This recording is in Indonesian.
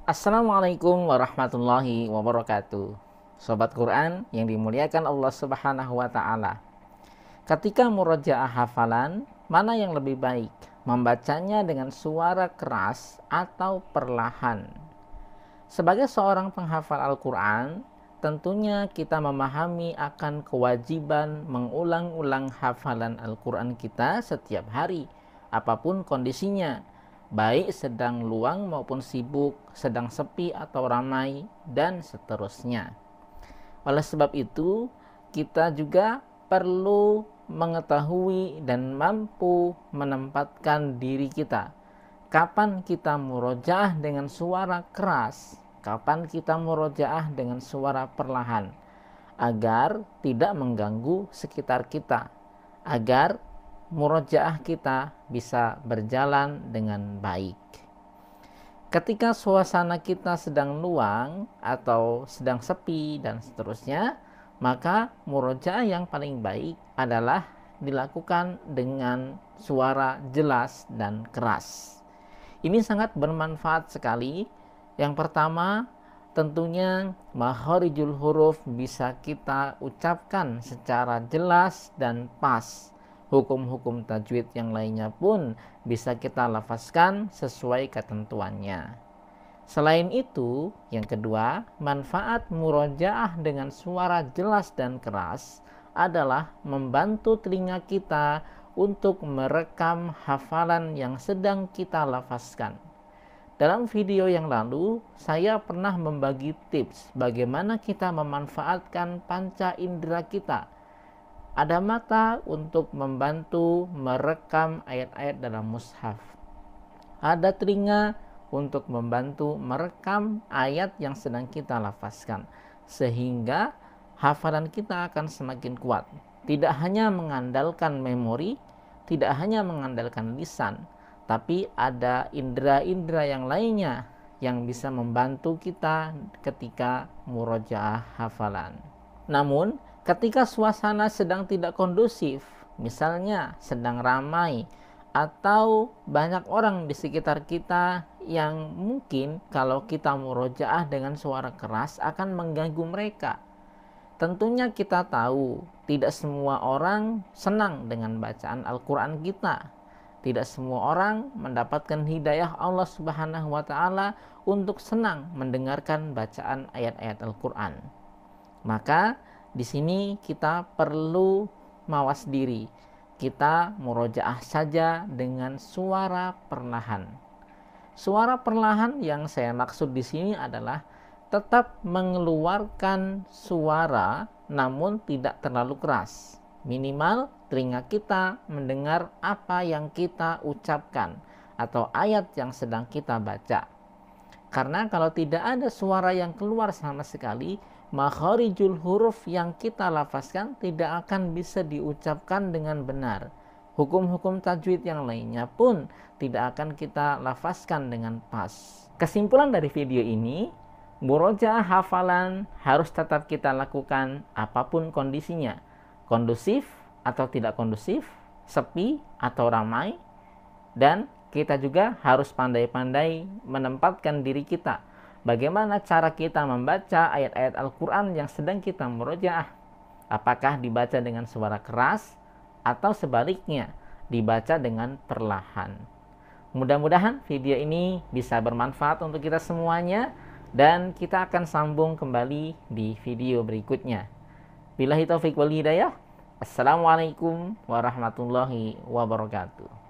Assalamualaikum warahmatullahi wabarakatuh. Sobat Quran yang dimuliakan Allah Subhanahu wa taala. Ketika murojaah hafalan, mana yang lebih baik? Membacanya dengan suara keras atau perlahan? Sebagai seorang penghafal Al-Quran, tentunya kita memahami akan kewajiban mengulang-ulang hafalan Al-Quran kita setiap hari, apapun kondisinya, baik sedang luang maupun sibuk, sedang sepi atau ramai, dan seterusnya. Oleh sebab itu, kita juga perlu mengetahui dan mampu menempatkan diri kita. Kapan kita murojaah dengan suara keras, kapan kita murojaah dengan suara perlahan, agar tidak mengganggu sekitar kita, agar murojaah kita bisa berjalan dengan baik. Ketika suasana kita sedang luang atau sedang sepi dan seterusnya, maka murojaah yang paling baik adalah dilakukan dengan suara jelas dan keras. Ini sangat bermanfaat sekali. Yang pertama, tentunya makharijul huruf bisa kita ucapkan secara jelas dan pas. Hukum-hukum tajwid yang lainnya pun bisa kita lafazkan sesuai ketentuannya. Selain itu, yang kedua, manfaat murojaah dengan suara jelas dan keras adalah membantu telinga kita untuk merekam hafalan yang sedang kita lafazkan. Dalam video yang lalu, saya pernah membagi tips bagaimana kita memanfaatkan panca indera kita. Ada mata untuk membantu merekam ayat-ayat dalam mushaf. Ada telinga untuk membantu merekam ayat yang sedang kita lafazkan, sehingga hafalan kita akan semakin kuat. Tidak hanya mengandalkan memori, tidak hanya mengandalkan lisan, tapi ada indera-indera yang lainnya yang bisa membantu kita ketika murojaah hafalan. Namun, ketika suasana sedang tidak kondusif, misalnya sedang ramai, atau banyak orang di sekitar kita yang mungkin kalau kita murojaah dengan suara keras akan mengganggu mereka. Tentunya kita tahu tidak semua orang senang dengan bacaan Al-Quran kita. Tidak semua orang mendapatkan hidayah Allah Subhanahu wa taala untuk senang mendengarkan bacaan ayat-ayat Al-Quran. Maka di sini kita perlu mawas diri. Kita murojaah saja dengan suara perlahan. Suara perlahan yang saya maksud di sini adalah tetap mengeluarkan suara namun tidak terlalu keras. Minimal telinga kita mendengar apa yang kita ucapkan atau ayat yang sedang kita baca. Karena kalau tidak ada suara yang keluar sama sekali, makharijul huruf yang kita lafazkan tidak akan bisa diucapkan dengan benar. Hukum-hukum tajwid yang lainnya pun tidak akan kita lafazkan dengan pas. Kesimpulan dari video ini, murojaah hafalan harus tetap kita lakukan apapun kondisinya. Kondusif atau tidak kondusif, sepi atau ramai, dan kita juga harus pandai-pandai menempatkan diri kita. Bagaimana cara kita membaca ayat-ayat Al-Quran yang sedang kita murojaah? Apakah dibaca dengan suara keras atau sebaliknya dibaca dengan perlahan? Mudah-mudahan video ini bisa bermanfaat untuk kita semuanya, dan kita akan sambung kembali di video berikutnya. Billahi taufiq wal hidayah. Assalamualaikum warahmatullahi wabarakatuh.